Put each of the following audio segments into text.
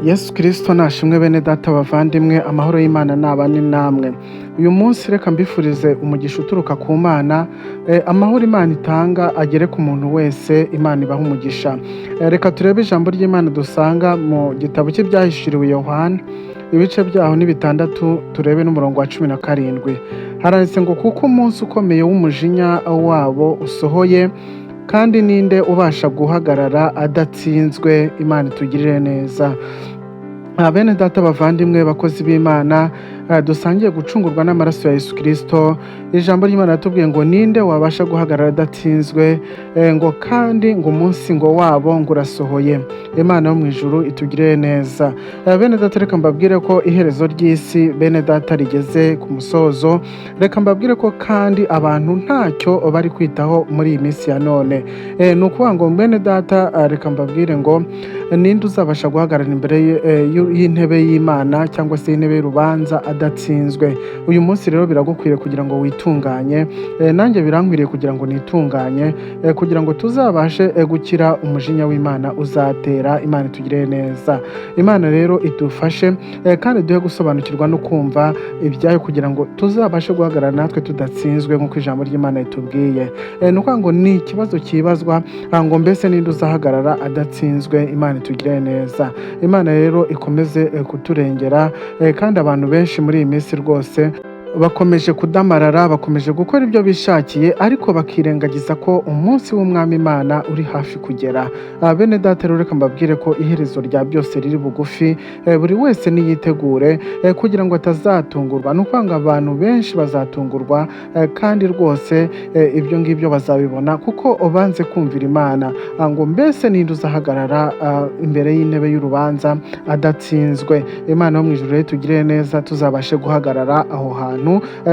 Yesu Kristo nashimwe bene data bavandimwe, amahoro y'Imana nabane namwe. Uyu munsi reka mbifurize umugisha uturuka ku Mana, amahoro Imana itanga agere ku muntu wese, Imana ibaha umugisha. Reka turebe ijambo ry'Imana dusanga mu gitabo cy'ibyahishuriwe Yohana, ibice byaho ni 6, turebe n'umurongo wa 17. Haranditse ngo kuko umunsi ukomeye w'umujinya wabo usohoye, kandi ninde ubasha guhagarara adatsinzwe. Imana itugirire neza. Bene data bavandimwe bakozi b'Imana, dusangiye gucungurwa n'amaraso ya Yesu Kristo. Ijambo ry'Imana ratubwiye ngo ninde wabasha guhagarara adatsinzwe, ngo kandi ngo umunsi ngo wabo ngo urasohoye. Imana yo mu ijuru itugirire neza. Bene data reka mbabwire ko iherezo ry'isi bene data rigeze ku musozo. Reka mbabwire ko kandi abantu ntacyo bari kwitaho muri iyi minsi ya none. Ni ukuvuga ngo bene data, reka mbabwire ngo ninde uzabasha guhagarara imbere y'intebe y'Imana cyangwa se y'intebe y'urubanza adatsinzwe. Uyu munsi rero biragukwiriye kugira ngo witunganye, nanjye birankwiriye kugira ngo nitunganye, kugira ngo tuzabashe gukira umujinya w'Imana uzatera. Imana itugirire neza. Imana rero idufashe kandi duhe gusobanukirwa no kumva ibyayo kugira ngo tuzabashe guhagarara natwe tudatsinzwe nk'uko ijambo ry'Imana ritubwiye. Ni ukuvuga ngo ni ikibazo kibazwa ngo mbese ninde uzahagarara adatsinzwe. Imana itugirire neza. Imana rero ikomeze kuturengera, kandi abantu benshi muri iyi minsi rwose bakomeje kudamarara, bakomeje gukora ibyo bishakiye, ariko bakirengagiza ko umunsi w'Umwami Imana uri hafi kugera. Bene data rero reka mbabwire ko iherezo rya byose riri bugufi, buri wese niyitegure kugira ngo atazatungurwa. Ni ukuvuga ngo abantu benshi bazatungurwa, kandi rwose ibyo ngibyo bazabibona kuko banze kumvira Imana. Ngo mbese ninde uzahagarara imbere y'intebe y'urubanza adatsinzwe. Imana yo mu ijuru rero itugirire neza, tuzabashe guhagarara aho hantu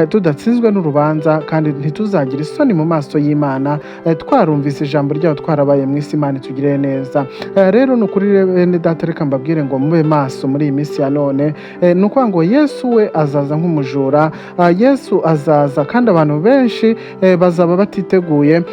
tudatsinzwe n'urubanza, kandi ntituzagire isoni mu maso y'Imana, twarumvise ijambo ryayo, twarabaye mu isi. Imana itugirire neza. Rero ni ukuri bene data reka mbabwire ngo mube maso muri iyi minsi ya none. Ni ukuvuga ngo Yesu we azaza nk'umujura. Yesu azaza kandi abantu benshi bazaba batiteguye,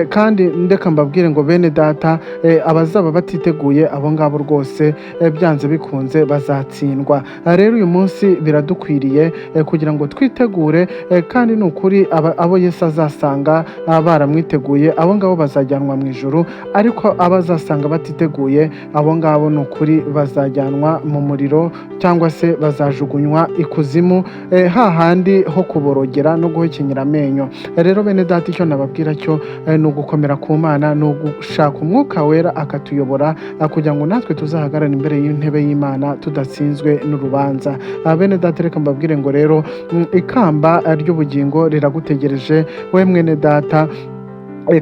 kandi ndeka mbabwire ngo bene data, abazaba batiteguye abo ngabo rwose byanze bikunze bazatsindwa. Rero uyu munsi biradukwiriye kugira ngo twitegure, kandi ni ukuri abo Yesu azasanga baramwiteguye, abo ngabo bazajyanwa mu ijuru, ariko abazasanga batiteguye, abo ngabo ni ukuri bazajyanwa mu muriro cyangwa se bazajugunywa ikuzimu, hahandi ho kuborogera no guhekenyera amenyo. Rero bene data icyo nababwira cyo ni ugukomera ku Mana, ni ugushaka Umwuka Wera akatuyobora, kugira ngo natwe tuzahagarare imbere y'intebe y'Imana tudatsinzwe n'urubanza. Bene data reka mbabwire ngo rero ikamba ry'ubugingo riragutegereje we mwene data,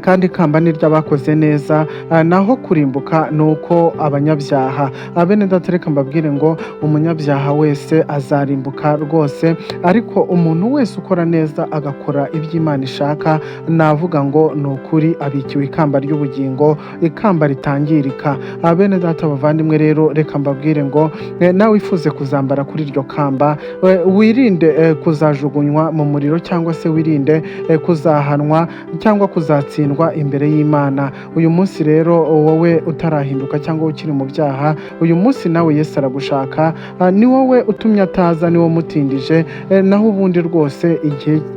kandi ikamba ni ry'abakoze neza, naho kurimbuka ni uko abanyabyaha. Bene data reka mbabwire ngo umunyabyaha wese azarimbuka rwose, ariko umuntu wese ukora neza agakora iby'Imana ishaka, navuga ngo ni ukuri abikiwe ikamba ry'ubugingo, ikamba ritangirika. Bene data bavandimwe rero reka mbabwire ngo nawe wifuze kuzambara kuri iryo kamba, wirinde kuzajugunywa mu muriro, cyangwa se wirinde kuzahanwa cyangwa kuzatsindwa imbere y'Imana. Uyu munsi rero wowe utarahinduka cyangwa ukiri mu byaha, uyu munsi nawe Yesu aragushaka. Ni wowe utumye ataza, ni wowe umutindije, naho ubundi rwose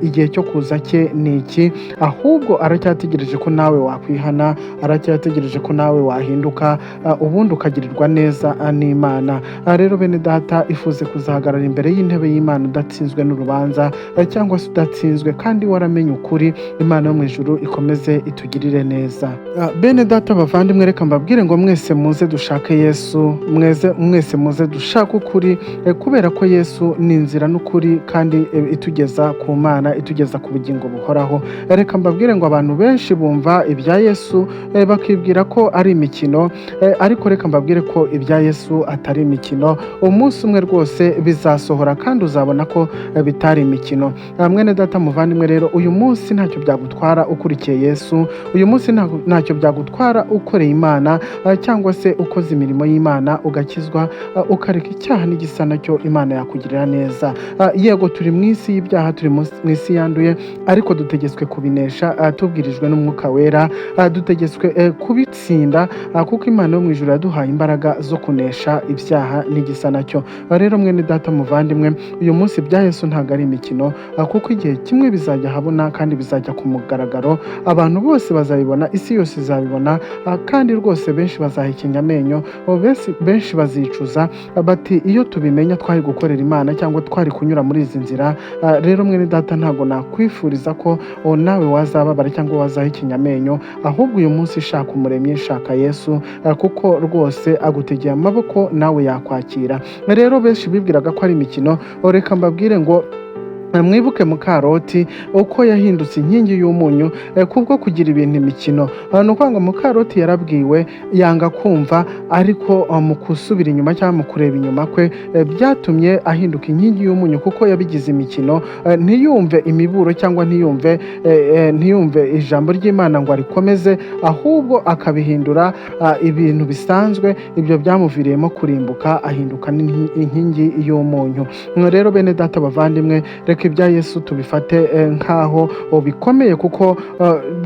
igihe cyo kuza cye ni iki? Ahubwo aracyategereje ko nawe wakwihana, aracyategereje ko nawe wahinduka, ubundi ukagirirwa neza n'Imana. Rero bene data, ifuze kuzahagarara imbere y'intebe y'Imana udatsinzwe n'urubanza, cyangwa se udatsinzwe kandi waramenye ukuri. Imana yo mu ijuru ikomeze itugirire neza. Bene data bavandimwe reka mbabwire ngo mwese muze dushake Yesu, mwese muze dushake ukuri, kubera ko Yesu ni inzira n'ukuri, kandi itugeza ku Mana, itugeza ku bugingo buhoraho. Reka mbabwire ngo abantu benshi bumva ibya Yesu bakibwira ko ari imikino, ariko reka mbabwire ko ibya Yesu atari imikino. Umunsi umwe rwose bizasohora, kandi uzabona ko bitari imikino. Mwene data muvandimwe rero uyu munsi ntacyo byagutwara ukurikiye Yesu. Uyu munsi ntacyo byagutwara ukoreye Imana cyangwa se ukoze imirimo y'Imana ugakizwa, ukareka icyaha n'igisa nacyo Imana yakugirira neza. Yego turi mu isi y'ibyaha, turi mu isi yanduye, ariko dutegetswe kubinesha tubwirijwe n'Umwuka Wera, dutegetswe kubitsinda kuko Imana yo mu ijuru yaduhaye imbaraga zo kunesha ibyaha n'igisa nacyo. Rero mwene data muvandimwe, uyu munsi bya Yesu ntabwo ari imikino, kuko igihe kimwe bizajya habona kandi bizajya ku mugaragaro, abantu bose bazabibona, isi yose izabibona, kandi rwose benshi bazahekenya amenyo, benshi bazicuza bati iyo tubimenya twari gukorera Imana cyangwa twari kunyura muri izi nzira. Rero mwene data ntabwo nakwifuriza ko nawe wazababara cyangwa wazahekenya amenyo, ahubwo uyu munsi shaka Umuremyi, shaka Yesu, kuko rwose agutegeye amaboko nawe yakwakira. Rero benshi bibwiraga ko ari imikino, reka mbabwire ngo mwibuke Mukaroti uko yahindutse inkingi y'umunyu kubwo kugira ibintu imikino. Ni ukuvuga Mukaroti yarabwiwe yanga kumva, ariko mu kusubira inyuma cyangwa mu kureba inyuma kwe byatumye ahinduka inkingi y'umunyu, kuko yabigize imikino. Ntiyumve imiburo cyangwa ntiyumve ijambo ry'Imana ngo arikomeze, ahubwo akabihindura ibintu bisanzwe. Ibyo byamuviriyemo kurimbuka, ahinduka inkingi y'umunyu. Rero bene data bavandimwe, reka ibya Yesu tubifate nk'aho bikomeye, kuko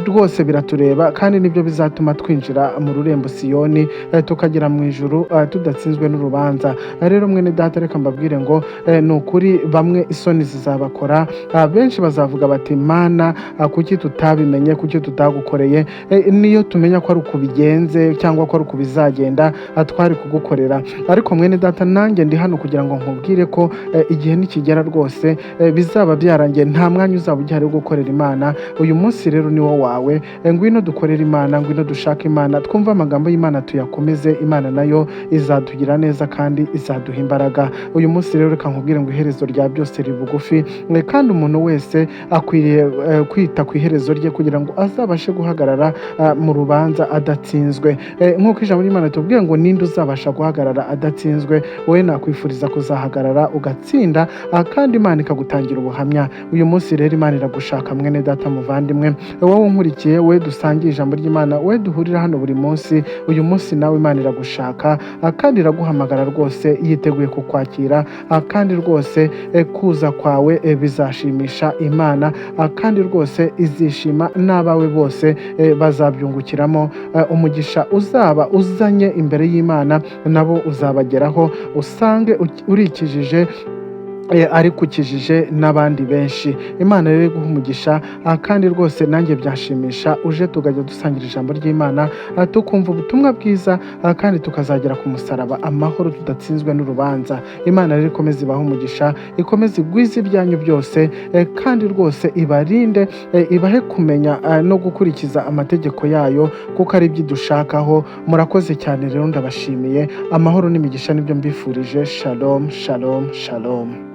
rwose biratureba, kandi nibyo bizatuma twinjira mu rurembo Siyoni, tukagera mu ijuru tudatsinzwe n'urubanza. Rero mwene data reka mbabwire ngo ni ukuri bamwe isoni zizabakora, benshi bazavuga bati Mana kuki tutabimenye, kuki tutagukoreye, niyo tumenya ko ari uko bigenze cyangwa ko ari uko bizagenda twari kugukorera. Ariko mwene data nanjye ndi hano kugira ngo nkubwire ko igihe nikigera rwose bizaba byarangiye, nta mwanya uzaba ugihari wo gukorera Imana. Uyu munsi rero ni wo wawe, ngwino dukorera Imana, ngwino dushaka Imana, twumve amagambo y'Imana tuyakomeze. Imana nayo izatugira neza kandi izaduha imbaraga. Uyu munsi rero reka nkubwire ngo iherezo rya byose riri bugufi, kandi umuntu wese akwiriye kwita ku iherezo rye kugira ngo azabashe guhagarara mu rubanza adatsinzwe. Nk'uko ijambo ry'Imana tubwiye ngo ninde uzabasha guhagarara adatsinzwe, wowe nakwifuriza kuzahagarara ugatsinda, kandi Imana ikagutangira ubuhamya. Uyu munsi rero Imana iragushaka mwene data muvandimwe, wowe unkurikiye, wowe dusangiye ijambo ry'Imana, wowe duhurira hano buri munsi. Uyu munsi nawe Imana iragushaka, kandi iraguhamagara rwose, yiteguye kukwakira, kandi rwose kuza kwawe bizashimisha Imana, kandi rwose izishima n'abawe bose bazabyungukiramo. Umugisha uzaba uzanye imbere y'Imana nabo uzabageraho, usange urikijije ariko ukijije n'abandi benshi. Imana rero iguha umugisha, kandi rwose nanjye byashimisha uje tukajya dusangira ijambo ry'Imana, tukumva ubutumwa bwiza, kandi tukazagera ku musaraba amahoro tudatsinzwe n'urubanza. Imana rero ikomeze ibahe umugisha, ikomeze igwize ibyanyu byose, kandi rwose ibarinde, ibahe kumenya no gukurikiza amategeko yayo, kuko ari byo idushakaho. Murakoze cyane rero, ndabashimiye. Amahoro n'imigisha nibyo mbifurije. Shalom, shalom, shalom.